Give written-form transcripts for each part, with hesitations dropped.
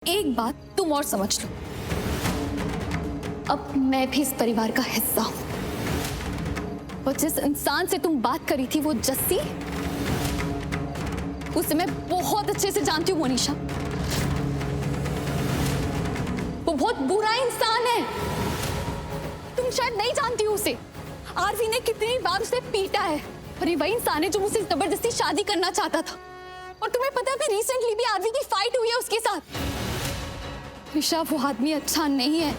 एक बात तुम और समझ लो, अब मैं भी इस परिवार का हिस्सा हूं। और जिस इंसान से तुम बात करी थी वो जस्सी, उसे मैं बहुत अच्छे से जानती हूँ मोनिशा। वो बहुत बुरा इंसान है। तुम शायद नहीं जानती हो उसे। आरवी ने कितनी बार उसे पीटा है और ये वही इंसान है जो मुझसे जबरदस्ती शादी करना चाहता था। और तुम्हें पता है अभी रिसेंटली भी आरवी की फाइट हुई है उसके साथ। ऋषा, वो आदमी अच्छा नहीं है।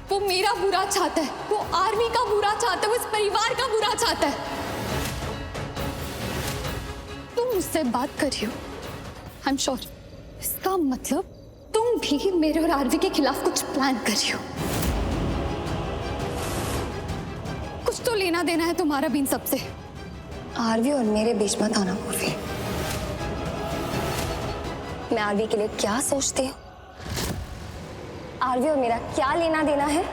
वो मेरा बुरा चाहता है, वो आरवी का बुरा चाहता है, वो इस परिवार का बुरा चाहता है। तुम मुझसे बात कर रही हो, आई एम श्योर इसका मतलब तुम भी मेरे और आरवी के खिलाफ कुछ प्लान कर रही हो। कुछ तो लेना देना है तुम्हारा भी इन सबसे। आरवी और मेरे बीच मत आना पूर्वी। मैं आरवी के लिए क्या सोचती हूँ, आरवी और मेरा क्या लेना देना है,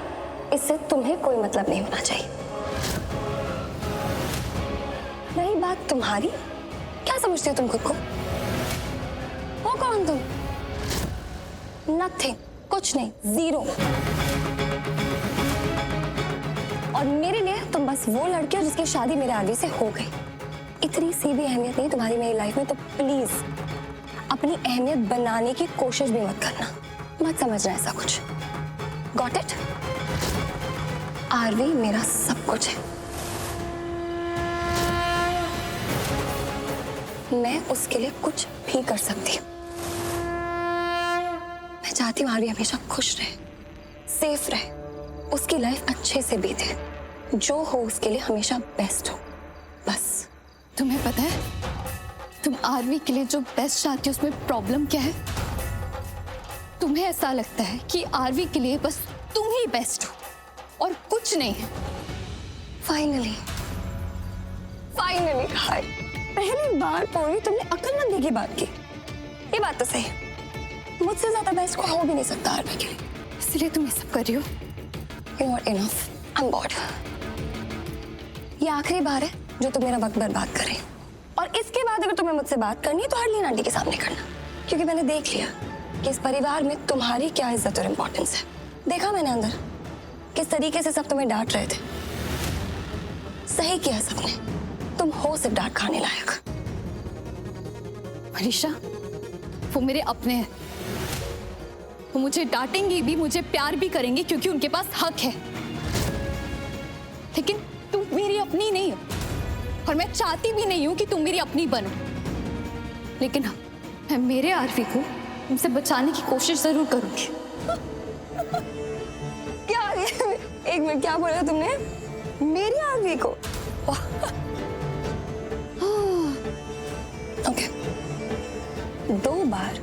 इससे तुम्हें कोई मतलब नहीं होना चाहिए। रही बात तुम्हारी, क्या समझती हो तुम खुद को? हो कौन तुम? नथिंग, कुछ नहीं, जीरो। और मेरे लिए तुम बस वो लड़की हो जिसकी शादी मेरे आरवी से हो गई। इतनी सी भी अहमियत नहीं तुम्हारी मेरी लाइफ में, तो प्लीज अपनी अहमियत बनाने की कोशिश भी मत करना। मत समझना ऐसा कुछ। Got it? आरवी मेरा सब कुछ है। मैं उसके लिए कुछ भी कर सकती हूँ। मैं चाहती हूँ आरवी हमेशा खुश रहे, सेफ रहे, उसकी लाइफ अच्छे से बीते, जो हो उसके लिए हमेशा बेस्ट हो, बस। तुम्हें पता है तुम आरवी के लिए जो बेस्ट चाहती हो उसमें प्रॉब्लम क्या है? तुम्हें ऐसा लगता है कि आरवी के लिए बस तुम ही बेस्ट हो और कुछ नहीं है। फाइनली हाय, पहली बार पूरी तुमने अक्लमंदी की बात की। ये बात तो सही है, मुझसे ज्यादा बेस्ट को हो भी नहीं सकता आरवी के लिए, इसलिए तुम ये सब कर रही हो। You not enough, I am board. ये आखिरी बार है जो तुम मेरा वक्त बर्बाद कर रही हो, और इसके बाद अगर तुम्हें मुझसे बात करनी है तो हरलीन आंटी के सामने करना, क्योंकि मैंने देख लिया कि इस परिवार में तुम्हारी क्या इज्जत और इम्पोर्टेंस है। देखा मैंने अंदर किस तरीके से सब तुम्हें डांट रहे थे। सही किया सबने, तुम हो सिर्फ डांट खाने लायक। मनीषा, वो मेरे अपने हैं। वो मुझे डांटेंगे भी, मुझे प्यार भी करेंगे क्योंकि उनके पास हक है। लेकिन तुम मेरी अपनी नहीं हो और मैं चाहती भी नहीं हूं कि तुम मेरी अपनी बनो। लेकिन हाँ, मैं मेरे आरवी को तुमसे बचाने की कोशिश जरूर करूंगी। क्या? एक मिनट, क्या बोला तुमने? मेरी आरवी को? ओके, 2 बार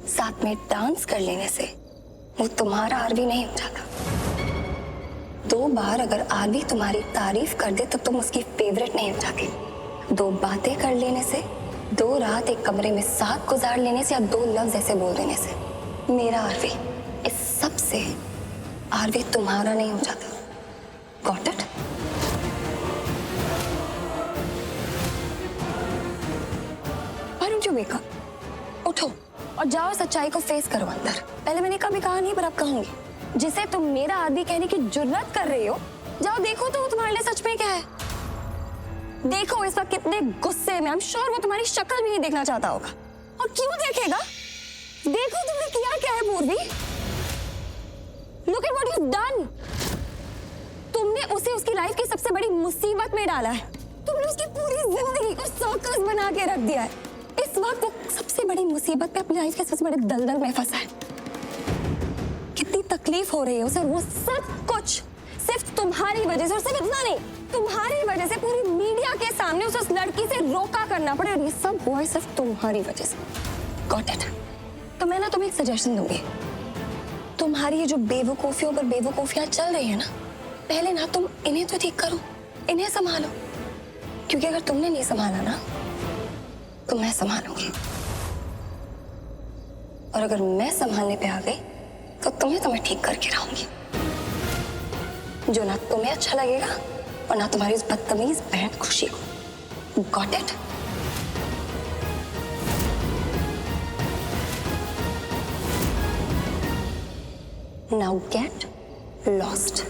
साथ में डांस कर लेने से वो तुम्हारा आरवी नहीं हो जाता। 2 बार अगर आरवी तुम्हारी तारीफ कर दे तो तुम उसकी फेवरेट नहीं हो जाती। 2 बातें कर लेने से, 2 रात एक कमरे में साथ गुजार लेने से, या 2 लफ्ज ऐसे बोल देने से मेरा आरवी, इस सब से आरवी तुम्हारा नहीं हो जाता। Got it? Why don't you wake up? उठो और जाओ, सच्चाई को फेस करो अंदर। पहले मैंने कभी कहा नहीं, पर अब कहूंगी। जिसे तुम मेरा आदमी कहने की जुर्रत कर रही हो, जाओ देखो तो वो तुम्हारे लिए सच में क्या है। देखो इस वक्त कितने गुस्से में। आई एम श्योर वो तुम्हारी शक्ल भी नहीं देखना चाहता होगा। और क्यों देखेगा? देखो तुमने किया क्या है पूर्वी। Look at what you done. तुमने उसे उसकी लाइफ की सबसे बड़ी मुसीबत में डाला है। तुमने उसकी पूरी जिंदगी को सर्कस बना के रख दिया है। इस वक्त वो सबसे बड़ी मुसीबत पे अपनी लाइफ के सबसे बड़े दलदल में फंसा है। कितनी तकलीफ हो रही है उसे, वो सब कुछ सिर्फ तुम्हारी वजह से। और सिर्फ इतना नहीं, तुम्हारी वजह से पूरी मीडिया के सामने उसे उस लड़की से रोका करना पड़े, और ये सब हुआ है सिर्फ तुम्हारी वजह से। Got it? तो मैं ना तुम्हें एक सजेशन दूंगी। तुम्हारी ये जो बेवकूफियों पर बेवकूफियां चल रही है ना, पहले ना तुम इन्हें तो ठीक करो, इन्हें संभालो। क्योंकि अगर तुमने नहीं संभाला ना तो मैं संभालूंगी, और अगर मैं संभालने पे आ गई तो तुम्हें ठीक करके रहूंगी, जो ना तुम्हें अच्छा लगेगा और ना तुम्हारी उस बदतमीज बहन खुशी को। Got it? Now get lost.